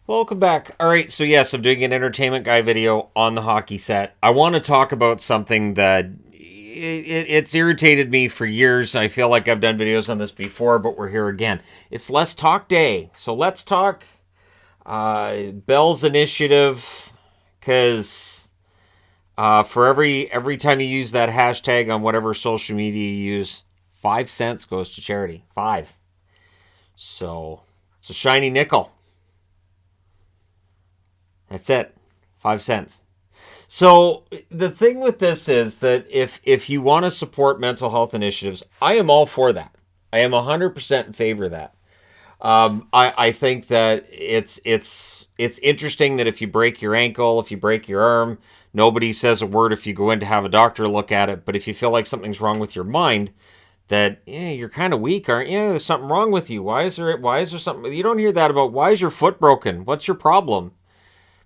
Welcome back. All right, so yes, I'm doing an entertainment guy video on the hockey set. I want to talk about something that it's irritated me for years. I feel like I've done videos on this before, but we're here again. It's Let's Talk Day. So let's talk Bell's initiative, because for every time you use that hashtag on whatever social media you use, 5 cents goes to charity. Five. So it's a shiny nickel. That's it. 5 cents. So the thing with this is that if you want to support mental health initiatives, I am all for that. I am 100% in favor of that. I think that it's interesting that if you break your ankle, if you break your arm, nobody says a word if you go in to have a doctor look at it. But if you feel like something's wrong with your mind, that you're kind of weak, aren't you? There's something wrong with you. Why is there something? You don't hear that about why is your foot broken? What's your problem?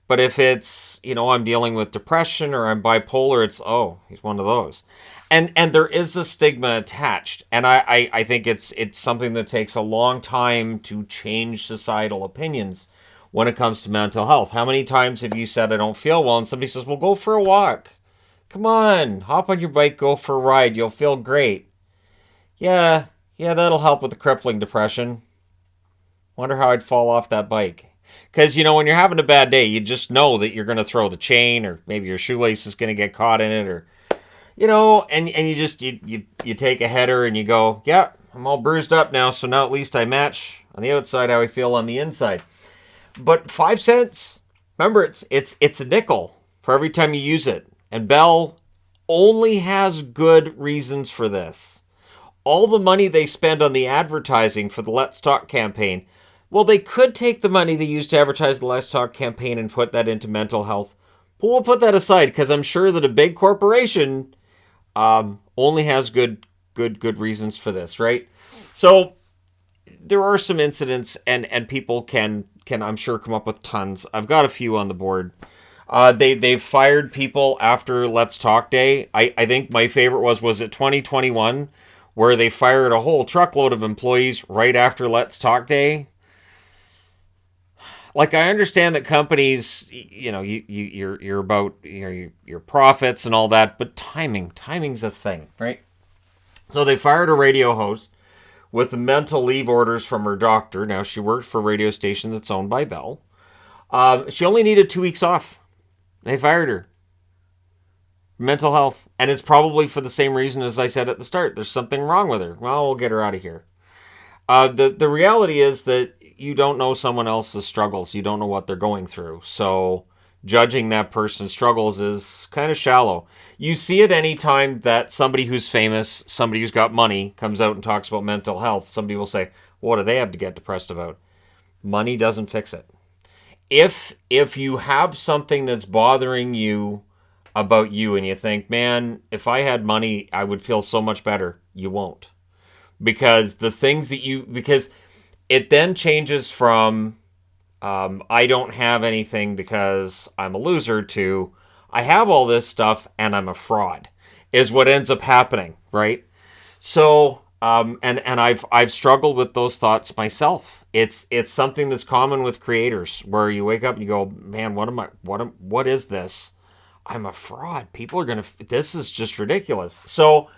But if it's, I'm dealing with depression or I'm bipolar, it's, oh, he's one of those. And there is a stigma attached. And I think it's something that takes a long time to change societal opinions when it comes to mental health. How many times have you said, I don't feel well? And somebody says, well, go for a walk. Come on, hop on your bike, go for a ride. You'll feel great. Yeah, that'll help with the crippling depression. Wonder how I'd fall off that bike. Because, when you're having a bad day, you just know that you're going to throw the chain, or maybe your shoelace is going to get caught in it, or, and you take a header and you go, yeah, I'm all bruised up now, so now at least I match on the outside how I feel on the inside. But 5 cents, remember, it's a nickel for every time you use it. And Bell only has good reasons for this. All the money they spend on the advertising for the Let's Talk campaign, well, they could take the money they used to advertise the Let's Talk campaign and put that into mental health. But we'll put that aside because I'm sure that a big corporation only has good reasons for this, right? So there are some incidents, and people can I'm sure come up with tons. I've got a few on the board. They've fired people after Let's Talk Day. I think my favorite was it 2021, where they fired a whole truckload of employees right after Let's Talk Day. Like, I understand that companies, you're about your profits and all that, but timing's a thing, right? So they fired a radio host with the mental leave orders from her doctor. Now, she worked for a radio station that's owned by Bell. She only needed 2 weeks off. They fired her. Mental health. And it's probably for the same reason as I said at the start. There's something wrong with her. Well, we'll get her out of here. The reality is that you don't know someone else's struggles. You don't know what they're going through. So judging that person's struggles is kind of shallow. You see it anytime that somebody who's famous, somebody who's got money, comes out and talks about mental health. Somebody will say, what do they have to get depressed about? Money doesn't fix it. If you have something that's bothering you about you and you think, man, if I had money, I would feel so much better, you won't. Because because it then changes from I don't have anything because I'm a loser to I have all this stuff and I'm a fraud, is what ends up happening, right? So and I've struggled with those thoughts myself. It's something that's common with creators, where you wake up and you go, man, what is this? I'm a fraud. People are this is just ridiculous. So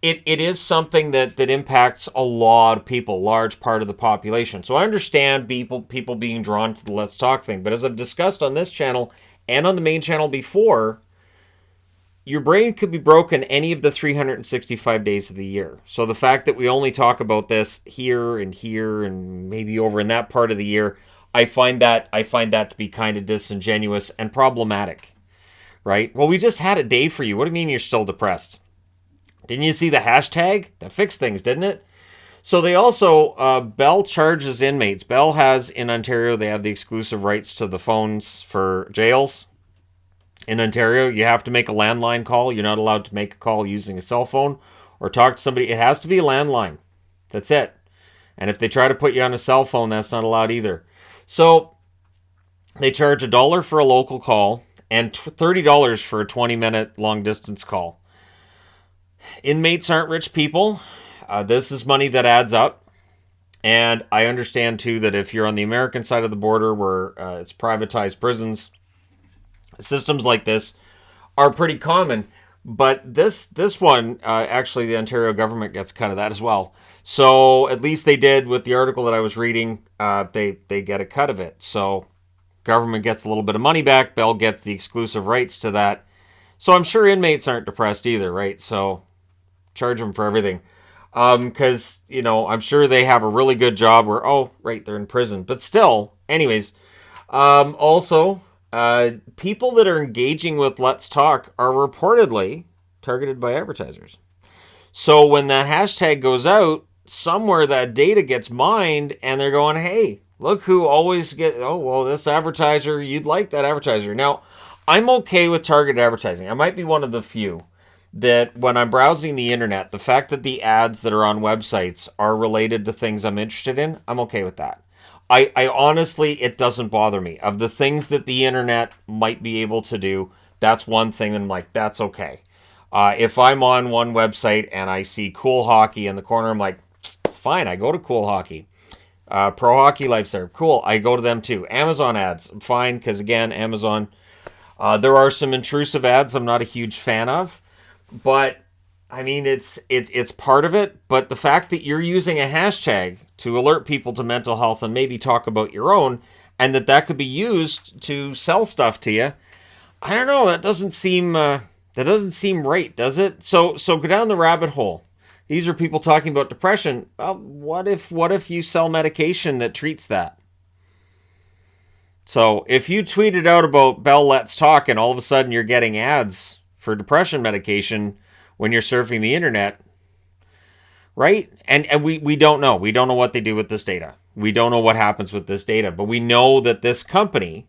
it is something that impacts a lot of people, large part of the population. So I understand people being drawn to the Let's Talk thing. But as I've discussed on this channel and on the main channel before, your brain could be broken any of the 365 days of the year. So the fact that we only talk about this here and maybe over in that part of the year, I find that to be kind of disingenuous and problematic, right? Well, we just had a day for you. What do you mean you're still depressed? Didn't you see the hashtag? That fixed things, didn't it? So they also, Bell charges inmates. Bell has, in Ontario, they have the exclusive rights to the phones for jails. In Ontario, you have to make a landline call. You're not allowed to make a call using a cell phone or talk to somebody. It has to be a landline. That's it. And if they try to put you on a cell phone, that's not allowed either. So they charge $1 for a local call and $30 for a 20-minute long-distance call. Inmates aren't rich people. This is money that adds up. And I understand, too, that if you're on the American side of the border where it's privatized prisons, systems like this are pretty common. But this one, actually, the Ontario government gets cut of that as well. So at least they did with the article that I was reading. They get a cut of it. So government gets a little bit of money back. Bell gets the exclusive rights to that. So I'm sure inmates aren't depressed either, right? So charge them for everything. Because, I'm sure they have a really good job where, oh, right, they're in prison. But still, anyways, also, people that are engaging with Let's Talk are reportedly targeted by advertisers. So when that hashtag goes out, somewhere that data gets mined and they're going, hey, look who always this advertiser, you'd like that advertiser. Now, I'm okay with targeted advertising. I might be one of the few that when I'm browsing the internet, the fact that the ads that are on websites are related to things I'm interested in, I'm okay with that. I honestly, it doesn't bother me. Of the things that the internet might be able to do, that's one thing that I'm like, that's okay. If I'm on one website and I see Cool Hockey in the corner, I'm like, fine, I go to Cool Hockey. Pro Hockey Lifestyle, cool, I go to them too. Amazon ads, fine, because again, Amazon, there are some intrusive ads I'm not a huge fan of, but I mean, it's part of it. But the fact that you're using a hashtag to alert people to mental health and maybe talk about your own, and that could be used to sell stuff to you, I don't know. That doesn't seem right, does it? So go down the rabbit hole. These are people talking about depression. Well, what if you sell medication that treats that? So if you tweeted out about Bell Let's Talk and all of a sudden you're getting ads for depression medication when you're surfing the internet, right? And we don't know. We don't know what they do with this data. We don't know what happens with this data. But we know that this company,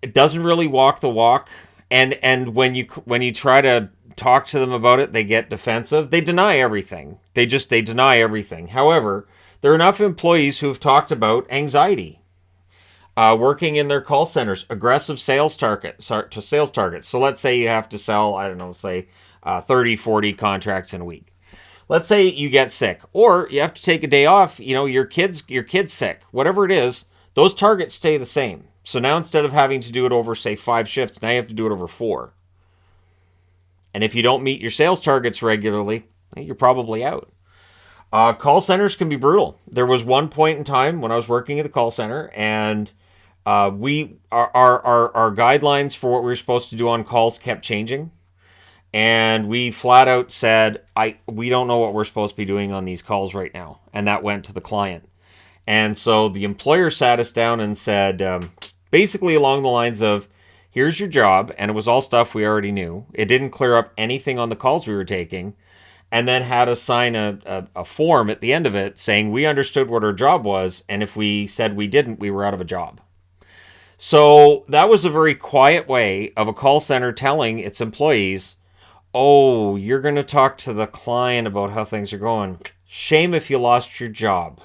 it doesn't really walk the walk. And when you try to talk to them about it, they get defensive. They deny everything. They deny everything. However, there are enough employees who have talked about anxiety, working in their call centers, aggressive sales targets. So let's say you have to sell, I don't know, say 30, 40 contracts in a week. Let's say you get sick or you have to take a day off, your kid's sick, whatever it is, those targets stay the same. So now instead of having to do it over, say, 5 shifts, now you have to do it over 4. And if you don't meet your sales targets regularly, you're probably out. Call centers can be brutal. There was one point in time when I was working at the call center, and our guidelines for what we were supposed to do on calls kept changing. And we flat out said, we don't know what we're supposed to be doing on these calls right now. And that went to the client. And so the employer sat us down and said, basically along the lines of, here's your job. And it was all stuff we already knew. It didn't clear up anything on the calls we were taking. And then had us sign a form at the end of it saying we understood what our job was. And if we said we didn't, we were out of a job. So that was a very quiet way of a call center telling its employees, oh, you're going to talk to the client about how things are going. Shame if you lost your job.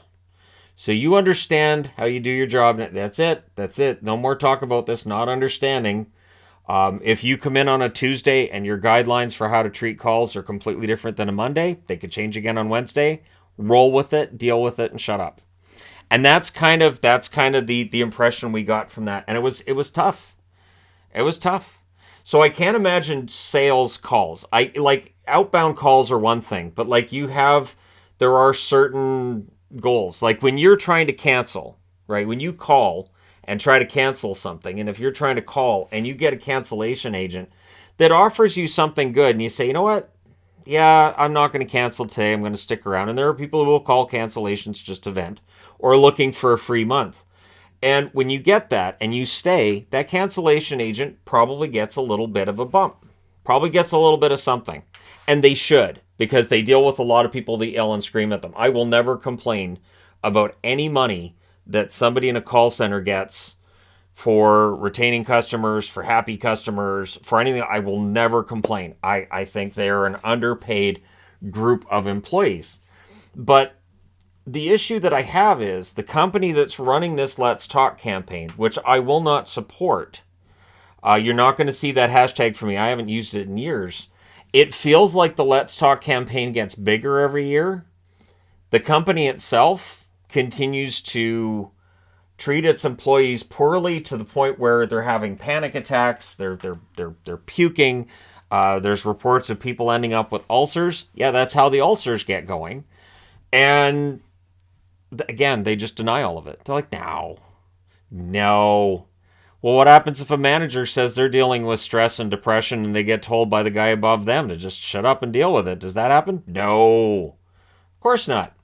So you understand how you do your job. That's it. No more talk about this not understanding. If you come in on a Tuesday and your guidelines for how to treat calls are completely different than a Monday, they could change again on Wednesday. Roll with it, deal with it, and shut up. And that's kind of the impression we got from that. And it was tough. It was tough. So I can't imagine sales calls. Outbound calls are one thing, but there are certain goals. Like when you're trying to cancel, right? When you call and try to cancel something, and if you're trying to call and you get a cancellation agent that offers you something good and you say, you know what? Yeah, I'm not going to cancel today. I'm going to stick around. And there are people who will call cancellations just to vent or looking for a free month. And when you get that and you stay, that cancellation agent probably gets a little bit of a bump, probably gets a little bit of something. And they should, because they deal with a lot of people that yell and scream at them. I will never complain about any money that somebody in a call center gets for retaining customers, for happy customers, for anything. I will never complain. I think they are an underpaid group of employees. But the issue that I have is the company that's running this Let's Talk campaign, which I will not support. You're not going to see that hashtag for me. I haven't used it in years. It feels like the Let's Talk campaign gets bigger every year. The company itself continues to treat its employees poorly to the point where they're having panic attacks, they're puking. There's reports of people ending up with ulcers. Yeah, that's how the ulcers get going. And again, they just deny all of it. They're like, no. Well, what happens if a manager says they're dealing with stress and depression and they get told by the guy above them to just shut up and deal with it? Does that happen? No. Of course not.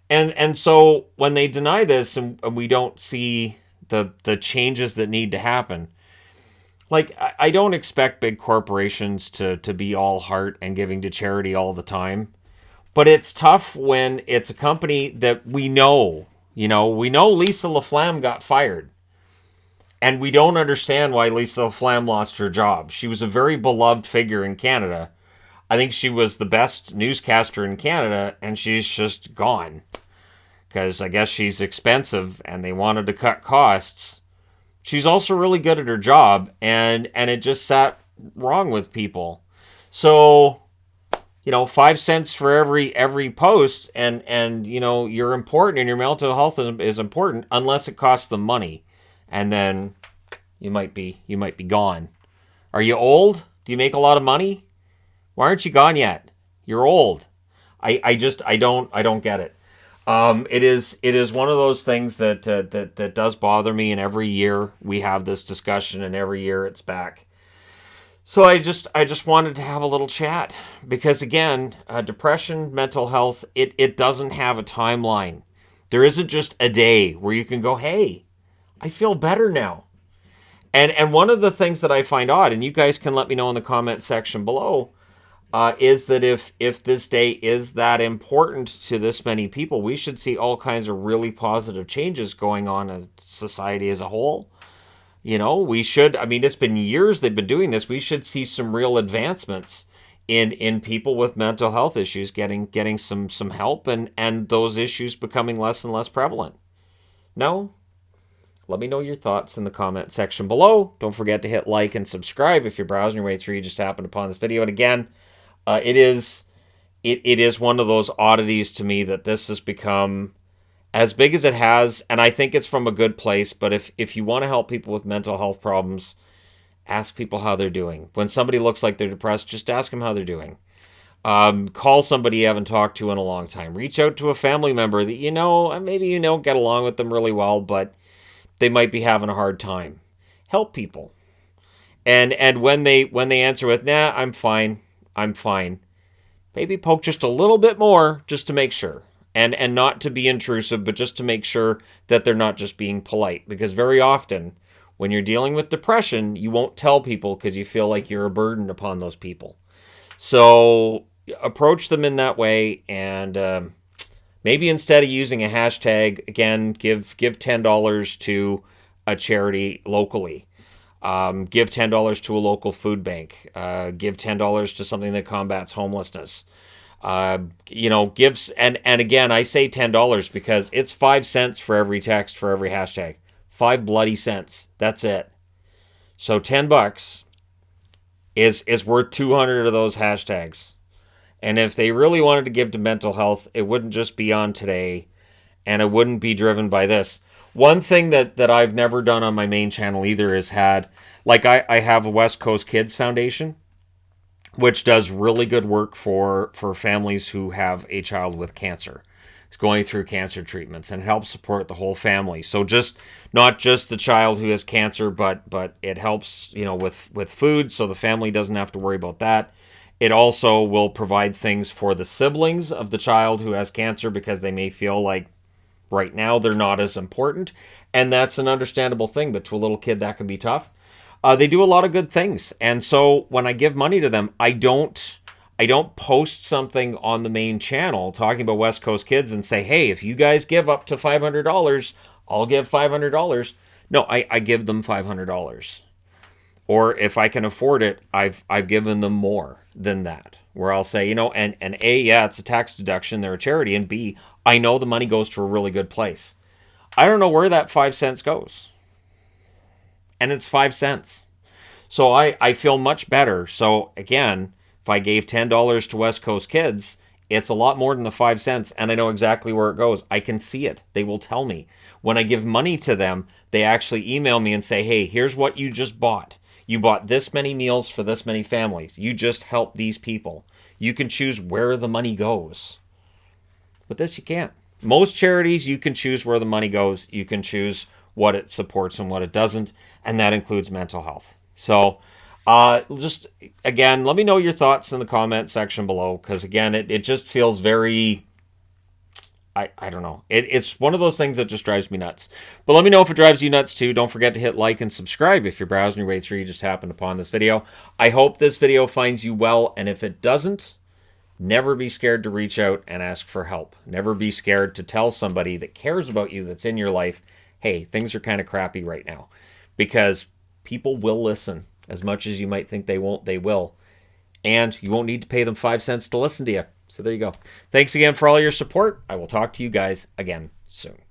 And so when they deny this and we don't see the changes that need to happen, like, I don't expect big corporations to be all heart and giving to charity all the time. But it's tough when it's a company that we know Lisa LaFlamme got fired. And we don't understand why Lisa LaFlamme lost her job. She was a very beloved figure in Canada. I think she was the best newscaster in Canada, and she's just gone. Because I guess she's expensive, and they wanted to cut costs. She's also really good at her job, and it just sat wrong with people. So, 5 cents for every post, and you're important, and your mental health is important, unless it costs them money. And then you might be gone. Are you old? Do you make a lot of money? Why aren't you gone yet? You're old. I don't get it. It is one of those things that does bother me, and every year we have this discussion, and every year it's back. So I just wanted to have a little chat, because again, depression, mental health, it doesn't have a timeline. There isn't just a day where you can go, hey, I feel better now. And one of the things that I find odd, and you guys can let me know in the comment section below, is that if this day is that important to this many people, we should see all kinds of really positive changes going on in society as a whole. We should, it's been years they've been doing this. We should see some real advancements in people with mental health issues getting some help, and those issues becoming less and less prevalent. No? Let me know your thoughts in the comment section below. Don't forget to hit like and subscribe if you're browsing your way through. You just happened upon this video. And again, it is one of those oddities to me that this has become as big as it has. And I think it's from a good place. But if you want to help people with mental health problems, ask people how they're doing. When somebody looks like they're depressed, just ask them how they're doing. Call somebody you haven't talked to in a long time. Reach out to a family member that maybe you don't get along with them really well, but they might be having a hard time. Help people. And when they answer with, nah, I'm fine, maybe poke just a little bit more just to make sure. And not to be intrusive, but just to make sure that they're not just being polite. Because very often, when you're dealing with depression, you won't tell people because you feel like you're a burden upon those people. So approach them in that way, and maybe instead of using a hashtag, again, give $10 to a charity locally. Give $10 to a local food bank. Give $10 to something that combats homelessness. Gives, and again, I say $10 because it's 5 cents for every text, for every hashtag. 5 bloody cents. That's it. So $10 is worth 200 of those hashtags. And if they really wanted to give to mental health, it wouldn't just be on today, and it wouldn't be driven by this. One thing that I've never done on my main channel either is I have a West Coast Kids Foundation, which does really good work for families who have a child with cancer. It's going through cancer treatments and helps support the whole family. So not just the child who has cancer, but it helps, with food, so the family doesn't have to worry about that. It also will provide things for the siblings of the child who has cancer because they may feel like right now they're not as important. And that's an understandable thing, but to a little kid that can be tough. They do a lot of good things. And so when I give money to them, I don't post something on the main channel talking about West Coast Kids and say, hey, if you guys give up to $500, I'll give $500. No, I give them $500. Or if I can afford it, I've given them more than that. Where I'll say, and A, yeah, it's a tax deduction, they're a charity, and B, I know the money goes to a really good place. I don't know where that 5 cents goes. And it's 5 cents. So I feel much better. So again, if I gave $10 to West Coast Kids, It's a lot more than the 5 cents, and I know exactly where it goes. I can see it. They will tell me. When I give money to them, they actually email me and say, hey, here's what you just bought. You bought this many meals for this many families. You just helped these people. You can choose where the money goes. But this you can't. Most charities, you can choose where the money goes. You can choose what it supports and what it doesn't, and that includes mental health. So just, again, let me know your thoughts in the comment section below, because, again, it just feels very, I don't know. It's one of those things that just drives me nuts. But let me know if it drives you nuts too. Don't forget to hit like and subscribe if you're browsing your way through, you just happened upon this video. I hope this video finds you well, and if it doesn't, never be scared to reach out and ask for help. Never be scared to tell somebody that cares about you, that's in your life, hey, things are kind of crappy right now. Because people will listen. As much as you might think they won't, they will. And you won't need to pay them 5 cents to listen to you. So there you go. Thanks again for all your support. I will talk to you guys again soon.